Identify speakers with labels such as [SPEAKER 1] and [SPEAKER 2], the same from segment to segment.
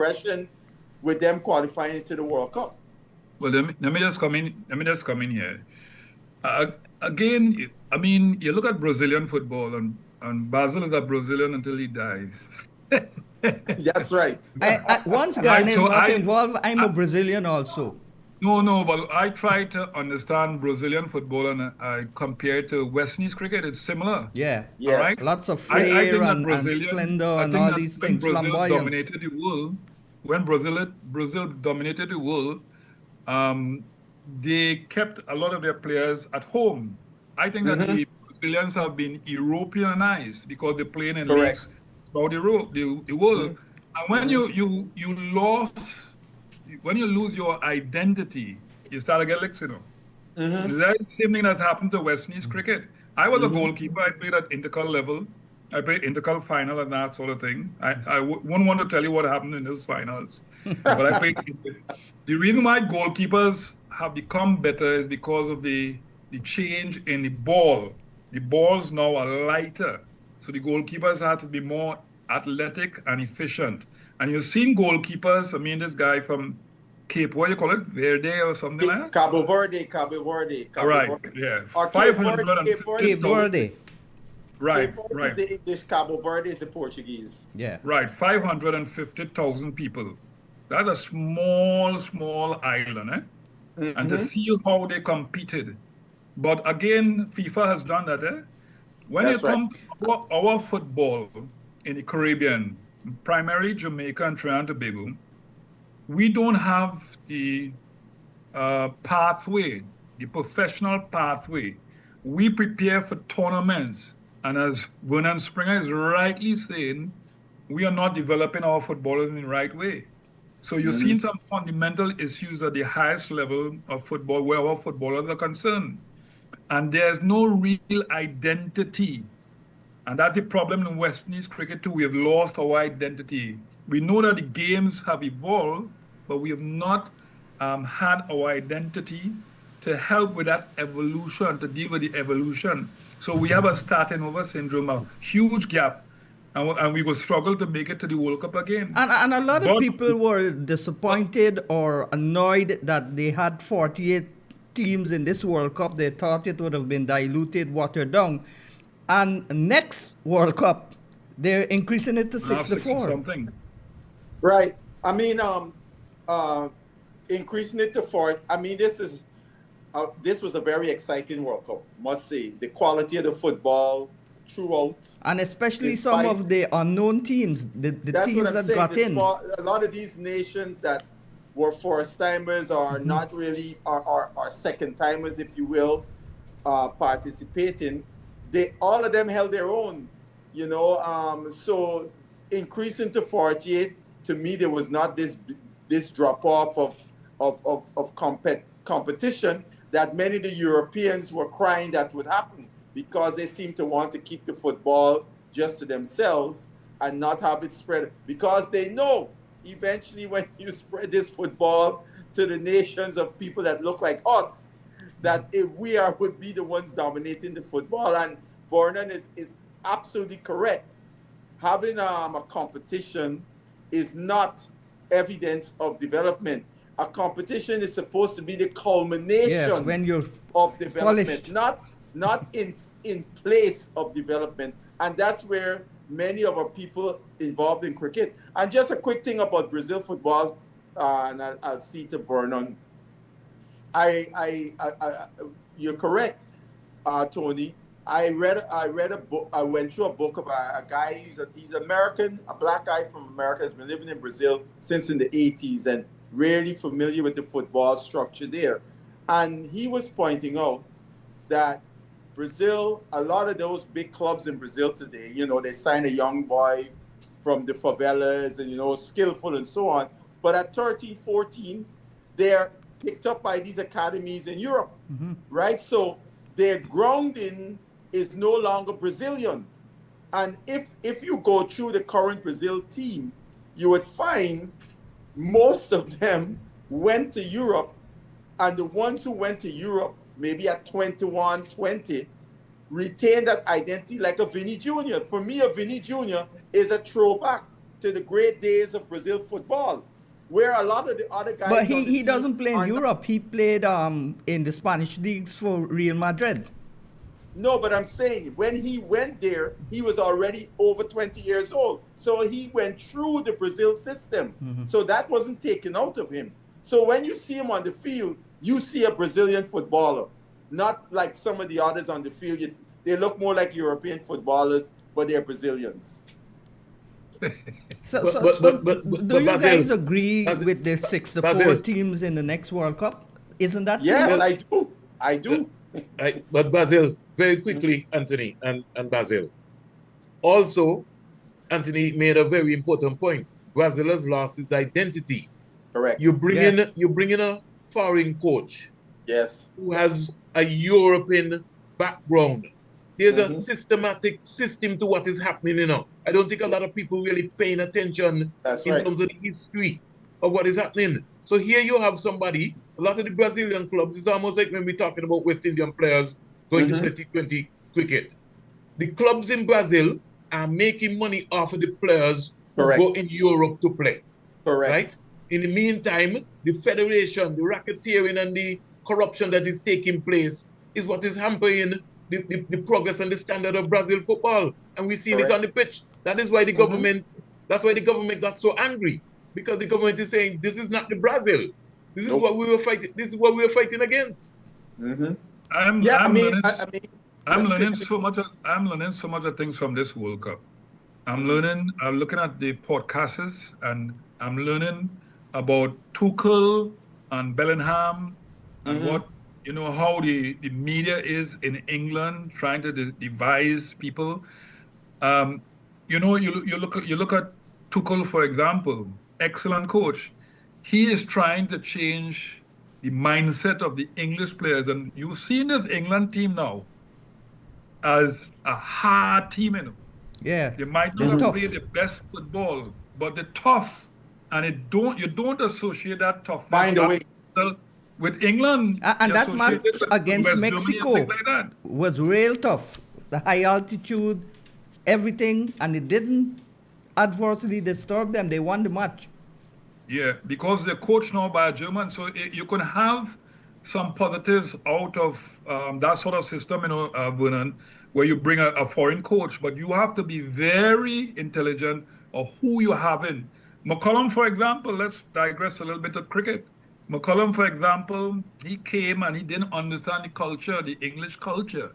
[SPEAKER 1] progression with them qualifying into the World Cup.
[SPEAKER 2] Well, let me just come in. Let me just come in here. Again, I mean, you look at Brazilian football, and Basil is a Brazilian until he dies.
[SPEAKER 1] That's right.
[SPEAKER 3] Once Ghana is
[SPEAKER 2] So
[SPEAKER 3] not involved, I'm a
[SPEAKER 2] I
[SPEAKER 3] Brazilian also.
[SPEAKER 2] no, but I try to understand Brazilian football and I compare it to West Indies cricket. It's similar.
[SPEAKER 3] Yeah.
[SPEAKER 2] All
[SPEAKER 1] Yes.
[SPEAKER 2] right.
[SPEAKER 3] Lots of
[SPEAKER 2] I
[SPEAKER 3] flair
[SPEAKER 2] think that
[SPEAKER 3] and splendor and all these
[SPEAKER 2] when
[SPEAKER 3] things,
[SPEAKER 2] Brazil
[SPEAKER 3] flamboyance.
[SPEAKER 2] dominated the world, when Brazil dominated the world, um, they kept a lot of their players at home. I think that the Brazilians have been Europeanized because they're playing in leagues
[SPEAKER 1] Correct.
[SPEAKER 2] throughout the world. And when you when you lose your identity, you start to get licks, you know. That's the same thing that's happened to West Indies cricket. I was a goalkeeper. I played at intercal level. I played intercal final and that sort of thing. Wouldn't want to tell you what happened in those finals, but I played. The reason why goalkeepers have become better is because of the change in the ball. The balls now are lighter, so the goalkeepers have to be more athletic and efficient. And you've seen goalkeepers. I mean, this guy from Cape, what do you call it, Verde or something like that?
[SPEAKER 1] Cabo Verde.
[SPEAKER 2] Right, yeah,
[SPEAKER 1] Or Cape Verde.
[SPEAKER 2] 550.
[SPEAKER 3] Cape Verde.
[SPEAKER 2] Right,
[SPEAKER 1] Cape Verde
[SPEAKER 2] right,
[SPEAKER 1] is the English, Cabo Verde is the Portuguese.
[SPEAKER 3] Yeah.
[SPEAKER 2] right. 550,000 people. That's a small island, eh? And to see how they competed. But again, FIFA has done that, eh? When you
[SPEAKER 1] That's right.
[SPEAKER 2] come to our football in the Caribbean, primarily Jamaica and Trinidad and Tobago, we don't have the pathway, the professional pathway. We prepare for tournaments. And as Vernon Springer is rightly saying, we are not developing our footballers in the right way. So you've seen some fundamental issues at the highest level of football where our footballers are concerned. And there's no real identity. And that's the problem in West Indies cricket too. We have lost our identity. We know that the games have evolved, but we have not had our identity to help with that evolution, to deal with the evolution. So we have a starting over syndrome, a huge gap, and we will struggle to make it to the World Cup again.
[SPEAKER 3] And a lot of
[SPEAKER 2] But
[SPEAKER 3] people were disappointed or annoyed that they had 48 teams in this World Cup. They thought it would have been diluted, watered down. And next World Cup, they're increasing it to
[SPEAKER 2] now
[SPEAKER 3] 64.
[SPEAKER 2] something.
[SPEAKER 1] Right. I mean, increasing it to 4. I mean, this was a very exciting World Cup, must say. The quality of the football throughout.
[SPEAKER 3] And especially some of the unknown teams, the teams that got in.
[SPEAKER 1] A lot of these nations that were first-timers or not really, are second-timers, if you will, participating, all of them held their own, you know. So increasing to 48, to me, there was not this drop-off of competition that many of the Europeans were crying that would happen, because they seem to want to keep the football just to themselves and not have it spread, because they know eventually when you spread this football to the nations of people that look like us, that if would be the ones dominating the football. And Vernon is absolutely correct. Having a competition is not evidence of development. A competition is supposed to be the culmination
[SPEAKER 3] when you're
[SPEAKER 1] of development,
[SPEAKER 3] polished.
[SPEAKER 1] not in place of development. And that's where many of our people involved in cricket. And just a quick thing about Brazil football, and I'll see to Vernon. You're correct, Tony. I read a book. I went through a book about a guy. He's American, a black guy from America, has been living in Brazil since in the 80s and really familiar with the football structure there. And he was pointing out that Brazil, a lot of those big clubs in Brazil today, you know, they sign a young boy from the favelas and, you know, skillful and so on. But at 13, 14, they're picked up by these academies in Europe, right? So their grounding is no longer Brazilian. And if you go through the current Brazil team, you would find most of them went to Europe, and the ones who went to Europe, maybe at 21, 20, retained that identity like a Vinny Jr. For me, a Vinny Jr. is a throwback. to the great days of Brazil football, where a lot of the other guys.
[SPEAKER 3] But
[SPEAKER 1] on the
[SPEAKER 3] he
[SPEAKER 1] team
[SPEAKER 3] doesn't play in
[SPEAKER 1] are not-
[SPEAKER 3] Europe. He played in the Spanish leagues for Real Madrid.
[SPEAKER 1] No, but I'm saying when he went there, he was already over 20 years old. So he went through the Brazil system. So that wasn't taken out of him. So when you see him on the field, you see a Brazilian footballer, not like some of the others on the field. They look more like European footballers, but they're Brazilians.
[SPEAKER 3] So,
[SPEAKER 4] But
[SPEAKER 3] do you
[SPEAKER 4] Basil,
[SPEAKER 3] guys agree
[SPEAKER 4] Basil-
[SPEAKER 3] with the 6 to 4
[SPEAKER 4] Basil.
[SPEAKER 3] teams in the next World Cup? Isn't that too
[SPEAKER 1] Yes,
[SPEAKER 3] much?
[SPEAKER 1] I do. I do.
[SPEAKER 4] Right? But Basil, very quickly, Anthony and Basil. Also, Anthony made a very important point. Brazil has lost its identity.
[SPEAKER 1] Correct.
[SPEAKER 4] You bring in a foreign coach
[SPEAKER 1] Yes.
[SPEAKER 4] who has a European background. There's a systematic system to what is happening, you know. I don't think a lot of people really paying attention
[SPEAKER 1] That's
[SPEAKER 4] in
[SPEAKER 1] right.
[SPEAKER 4] terms of the history of what is happening. So here you have somebody, a lot of the Brazilian clubs, it's almost like when we're talking about West Indian players going to play T20 cricket. The clubs in Brazil are making money off of the players who
[SPEAKER 1] Correct.
[SPEAKER 4] go in Europe to play.
[SPEAKER 1] Correct.
[SPEAKER 4] Right? In the meantime, the federation, the racketeering and the corruption that is taking place is what is hampering the progress and the standard of Brazil football. And we've seen it on the pitch. That is why the government, that's why the government got so angry. Because the government is saying, this is not the Brazil. This is what we were fighting. This is what we were fighting against.
[SPEAKER 2] I'm learning so much. I'm learning so much of things from this World Cup. I'm looking at the podcasts, and I'm learning about Tuchel and Bellingham, and what how the media is in England trying to devise people. You look at Tuchel, for example, excellent coach. He is trying to change the mindset of the English players, and you've seen this England team now as a hard team.
[SPEAKER 3] Yeah.
[SPEAKER 2] They might
[SPEAKER 3] they're
[SPEAKER 2] not
[SPEAKER 3] tough.
[SPEAKER 2] play the best football, but they're tough, and you don't associate that toughness
[SPEAKER 1] Find a way.
[SPEAKER 2] with England.
[SPEAKER 3] And
[SPEAKER 2] You
[SPEAKER 3] that match
[SPEAKER 2] associate it with
[SPEAKER 3] against
[SPEAKER 2] West Germany and
[SPEAKER 3] Mexico
[SPEAKER 2] things like that.
[SPEAKER 3] was real tough. The high altitude, everything, and it didn't adversely disturb them. They won the match.
[SPEAKER 2] Yeah, because they're coached now by a German, so you can have some positives out of that sort of system, Vernon, where you bring a foreign coach, but you have to be very intelligent of who you have in. McCullum, for example, let's digress a little bit of cricket. McCullum, for example, he came and he didn't understand the culture, the English culture,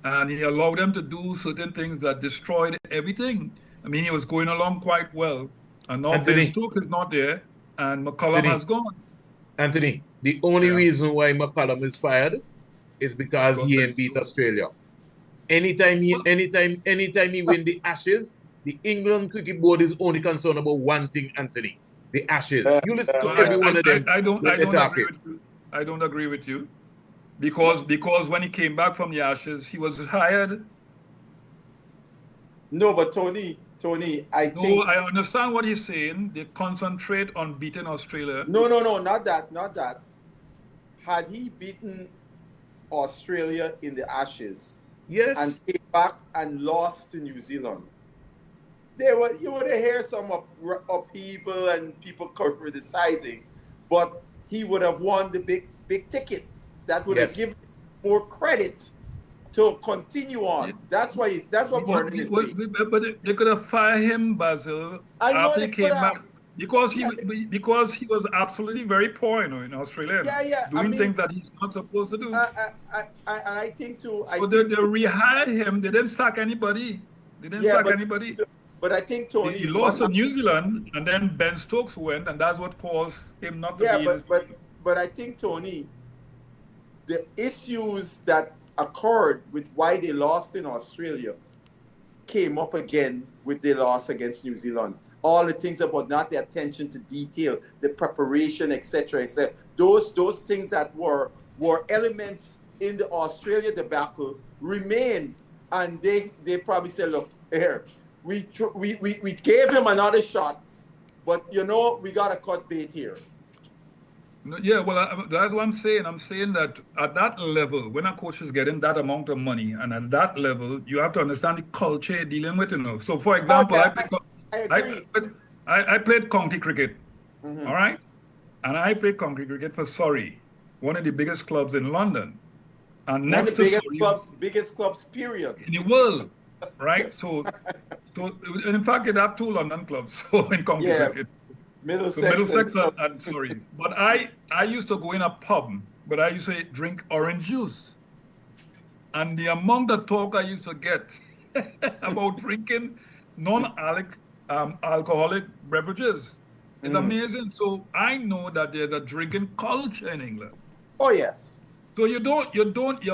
[SPEAKER 2] and he allowed them to do certain things that destroyed everything. I mean, he was going along quite well, and now
[SPEAKER 4] Anthony.
[SPEAKER 2] Ben Stokes is not there, and McCullum has gone.
[SPEAKER 4] Anthony, the only reason why McCullum is fired is because he ain't beat Australia. Anytime he win the Ashes, the England Cricket Board is only concerned about one thing, Anthony: the Ashes. You listen to every one of them.
[SPEAKER 2] I don't agree with you. I don't agree with you, because when he came back from the Ashes, he was hired.
[SPEAKER 1] No, but Tony, I think.
[SPEAKER 2] I understand what he's saying. They concentrate on beating Australia.
[SPEAKER 1] No, not that. Had he beaten Australia in the Ashes,
[SPEAKER 4] Yes.
[SPEAKER 1] and came back and lost to New Zealand, you would have heard some upheaval and people criticizing, but he would have won the big ticket. That would have given more credit to continue on. That's what Vernon is saying.
[SPEAKER 2] But they could have fired him, Basil,
[SPEAKER 1] I know
[SPEAKER 2] after
[SPEAKER 1] they
[SPEAKER 2] he came
[SPEAKER 1] could have.
[SPEAKER 2] back. Because he was absolutely very poor, in Australia, doing things that he's not supposed to do.
[SPEAKER 1] And I think too.
[SPEAKER 2] So they rehired him. They didn't sack anybody. Anybody.
[SPEAKER 1] But I think Tony,
[SPEAKER 2] He lost to New Zealand, and then Ben Stokes went, and that's what caused him not to be.
[SPEAKER 1] But I think Tony, the issues that occurred with why they lost in Australia came up again with the loss against New Zealand. All the things about not the attention to detail, the preparation, etc., etc. Those things that were elements in the Australia debacle remain, and they probably said, look, here, we gave him another shot, but we got to cut bait here.
[SPEAKER 2] Yeah, well, that's what I'm saying. I'm saying that at that level, when a coach is getting that amount of money, and at that level, you have to understand the culture you're dealing with. So, for example,
[SPEAKER 1] I agree.
[SPEAKER 2] I played county cricket,
[SPEAKER 1] Mhm.
[SPEAKER 2] all right? And I played county cricket for Surrey, one of the biggest clubs in London. And
[SPEAKER 1] One of
[SPEAKER 2] next
[SPEAKER 1] the
[SPEAKER 2] to Surrey
[SPEAKER 1] biggest clubs, period.
[SPEAKER 2] in the world, right? So in fact, it have two London clubs so in county
[SPEAKER 1] Yeah,
[SPEAKER 2] cricket. So
[SPEAKER 1] Middlesex
[SPEAKER 2] Middlesex and sorry. But I used to go in a pub, but I used to drink orange juice. And the amount of talk I used to get about drinking non-alcoholic beverages is amazing. So I know that there's a drinking culture in England.
[SPEAKER 1] Oh yes.
[SPEAKER 2] So you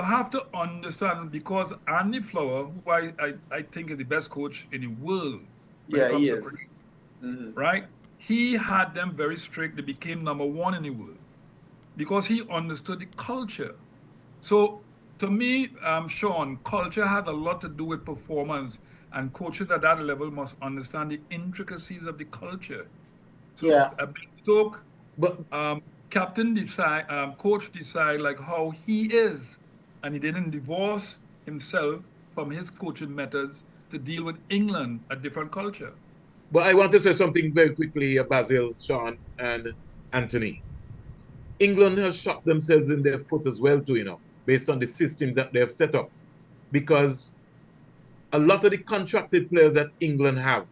[SPEAKER 2] have to understand because Andy Flower, who I think is the best coach in the world when
[SPEAKER 1] Yeah,
[SPEAKER 2] it comes
[SPEAKER 1] he
[SPEAKER 2] to
[SPEAKER 1] is.
[SPEAKER 2] cricket, right? He had them very strict. They became #1 in the world because he understood the culture. So to me, Sean, culture had a lot to do with performance, and coaches at that level must understand the intricacies of the culture. So
[SPEAKER 1] Yeah.
[SPEAKER 2] Ben Stoke,
[SPEAKER 4] But
[SPEAKER 2] coach decide like how he is, and he didn't divorce himself from his coaching methods to deal with England, a different culture.
[SPEAKER 4] I want to say something very quickly here, Basil, Sean, and Anthony. England has shot themselves in their foot as well, too, based on the system that they have set up. Because a lot of the contracted players that England have,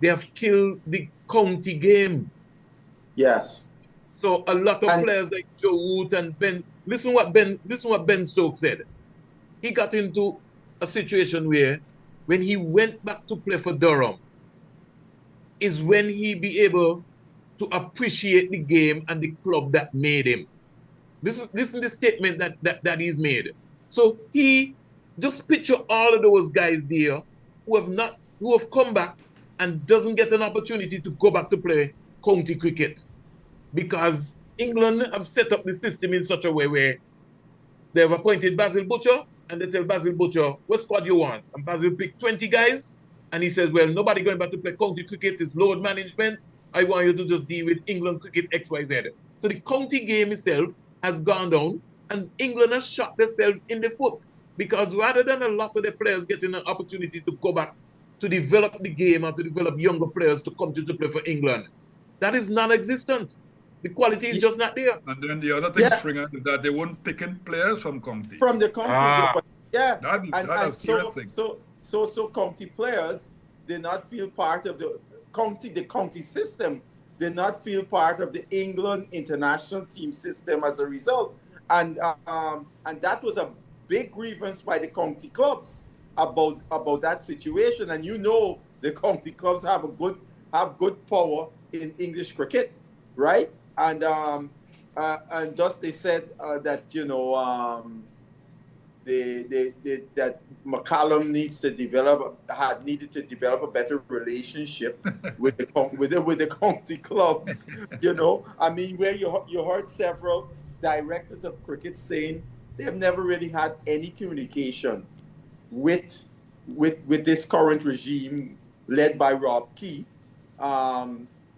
[SPEAKER 4] they have killed the county game.
[SPEAKER 1] Yes.
[SPEAKER 4] So a lot of players like Joe Root and Ben, listen what Ben Stokes said. He got into a situation where when he went back to play for Durham, is when he be able to appreciate the game and the club that made him. Listen the statement that he's made. So he just picture all of those guys there who have come back and doesn't get an opportunity to go back to play county cricket. Because England have set up the system in such a way where they have appointed Basil Butcher and they tell Basil Butcher, what squad you want? And Basil picked 20 guys and he says, well, nobody going back to play county cricket is load management. I want you to just deal with England cricket XYZ. So the county game itself has gone down and England has shot themselves in the foot because rather than a lot of the players getting an opportunity to go back to develop the game and to develop younger players to come to play for England, that is non-existent. The quality is just not there.
[SPEAKER 2] And then the other thing, Springer, is that they weren't picking players from county.
[SPEAKER 1] From the county,
[SPEAKER 2] That's serious thing.
[SPEAKER 1] So county players did not feel part of the county system, did not feel part of the England international team system as a result. And that was a big grievance by the county clubs about that situation. And the county clubs have good power in English cricket, right? And thus they said that that McCallum needed to develop a better relationship with the county clubs. I mean, where you heard several directors of cricket saying they have never really had any communication with this current regime led by Rob Key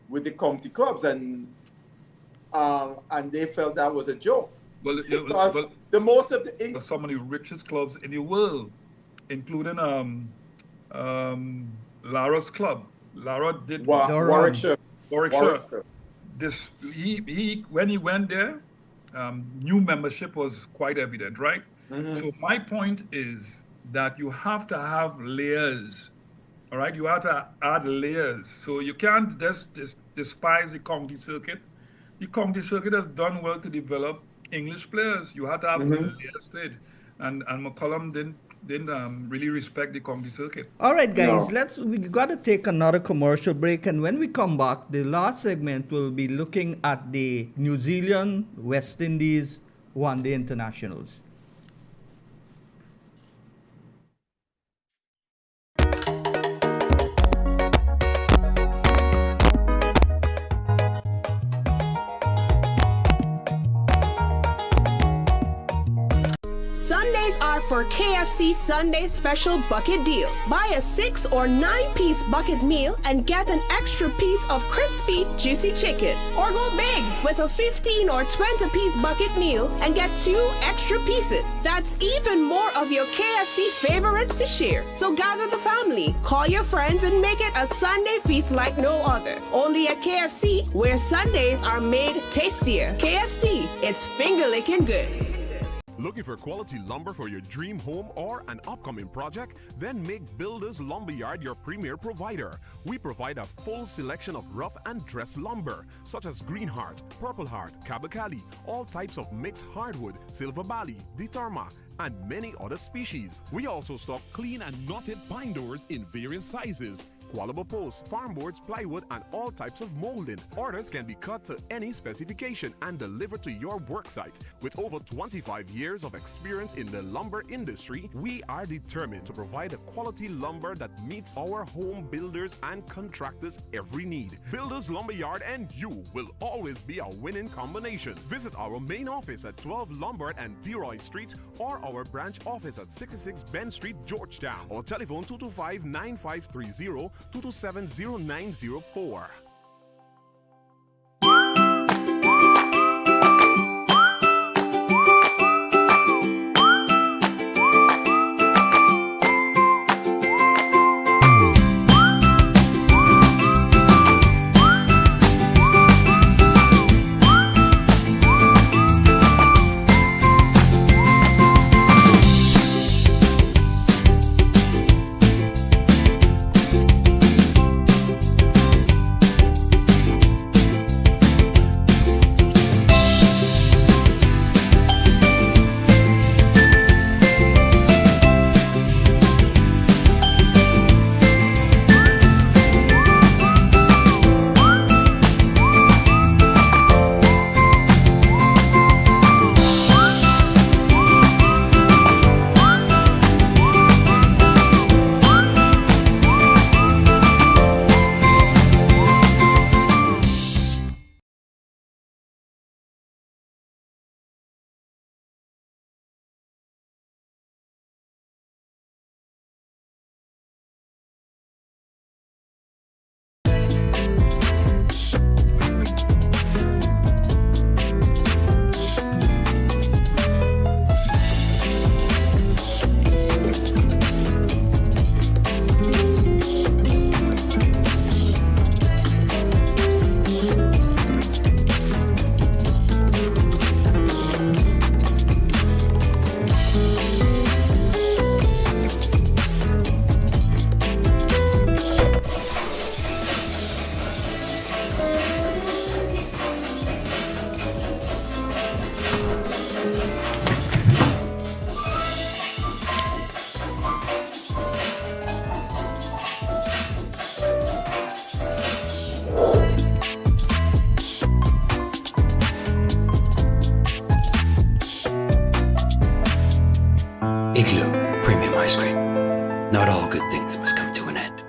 [SPEAKER 1] with the county clubs, and they felt that was a joke. Most of the
[SPEAKER 2] some of the richest clubs in the world, including Lara's club. Lara did
[SPEAKER 1] Warwickshire.
[SPEAKER 2] When he went there, new membership was quite evident, right? Mm-hmm. So my point is that you have to have layers. All right, you have to add layers. So you can't just despise the county circuit. The county circuit has done well to develop English players. You have to have layers to it. And McCollum didn't really respect the county circuit.
[SPEAKER 3] All right, guys, we got to take another commercial break. And when we come back, the last segment will be looking at the New Zealand, West Indies one-day internationals.
[SPEAKER 5] Sundays are for KFC Sunday Special Bucket Deal. Buy a 6 or 9-piece bucket meal and get an extra piece of crispy, juicy chicken. Or go big with a 15 or 20-piece bucket meal and get 2 extra pieces. That's even more of your KFC favorites to share. So gather the family, call your friends, and make it a Sunday feast like no other. Only at KFC, where Sundays are made tastier. KFC, it's finger-licking good.
[SPEAKER 6] Looking for quality lumber for your dream home or an upcoming project? Then make Builders Lumberyard your premier provider. We provide a full selection of rough and dress lumber, such as Green Heart, Purple Heart, Kabakali, all types of mixed hardwood, Silver Bali, Ditarma, and many other species. We also stock clean and knotted pine doors in various sizes, qualable posts, farm boards, plywood, and all types of molding. Orders can be cut to any specification and delivered to your worksite. With over 25 years of experience in the lumber industry, we are determined to provide a quality lumber that meets our home builders and contractors' every need. Builders Lumberyard and you will always be a winning combination. Visit our main office at 12 Lombard and Deroy Street or our branch office at 66 Ben Street, Georgetown, or telephone 225-9530 227-0904.
[SPEAKER 7] Not all good things must come to an end.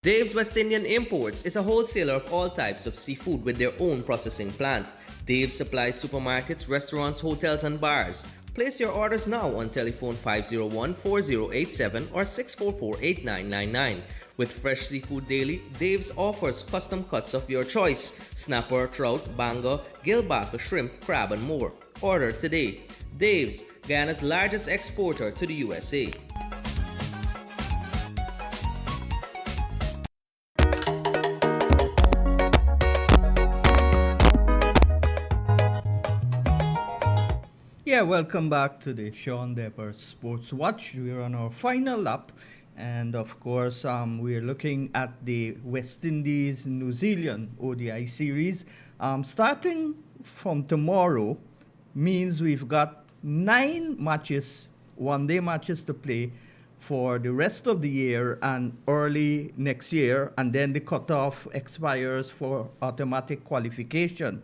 [SPEAKER 8] Dave's West Indian Imports is a wholesaler of all types of seafood with their own processing plant. Dave supplies supermarkets, restaurants, hotels, and bars. Place your orders now on telephone 501-4087 or 644-8999. With fresh seafood daily, Dave's offers custom cuts of your choice: snapper, trout, banger, gillback, shrimp, crab, and more. Order today. Dave's, Guyana's largest exporter to the USA.
[SPEAKER 3] Yeah, welcome back to the Sean Dever Sports Watch. We're on our final lap, and of course, we're looking at the West Indies New Zealand ODI series. Starting from tomorrow means we've got 9 matches, one-day matches to play for the rest of the year and early next year, and then the cutoff expires for automatic qualification.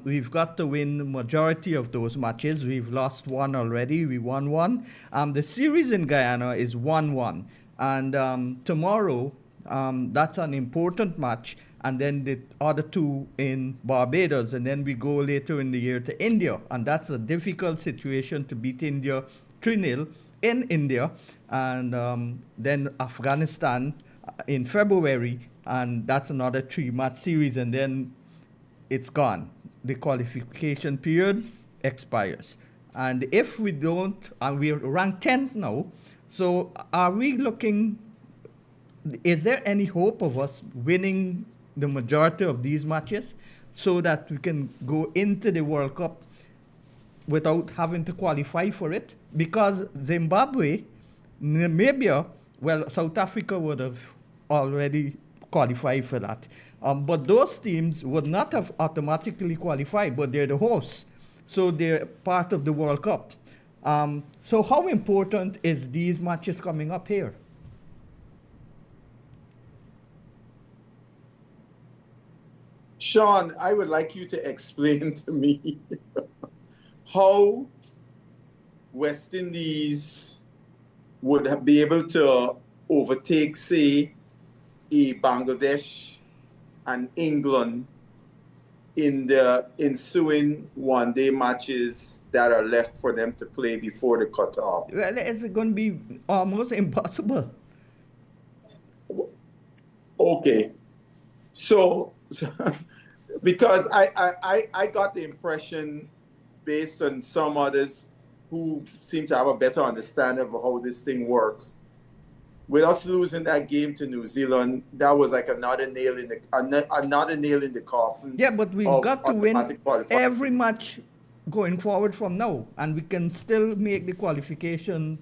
[SPEAKER 3] We've got to win the majority of those matches. We've lost one already. We won one. The series in Guyana is 1-1. And tomorrow, that's an important match. And then the other two in Barbados. And then we go later in the year to India. And that's a difficult situation to beat India 3-0 in India. And then Afghanistan in February. And that's another 3-match series. And then it's gone. The qualification period expires. And if we don't, and we're ranked 10th now, so are we looking, is there any hope of us winning the majority of these matches so that we can go into the World Cup without having to qualify for it? Because Zimbabwe, Namibia, well, South Africa would have already qualified for that. But those teams would not have automatically qualified, but they're the hosts. So they're part of the World Cup. So how important is these matches coming up here?
[SPEAKER 1] Sean, I would like you to explain to me how West Indies would be able to overtake, say, a Bangladesh and England in the ensuing one-day matches that are left for them to play before the cutoff.
[SPEAKER 3] Well, it's going to be almost impossible.
[SPEAKER 1] Okay. So because I got the impression, based on some others who seem to have a better understanding of how this thing works, with us losing that game to New Zealand, that was like another nail in the coffin.
[SPEAKER 3] Yeah, but we've got to win every match going forward from now, and we can still make the qualification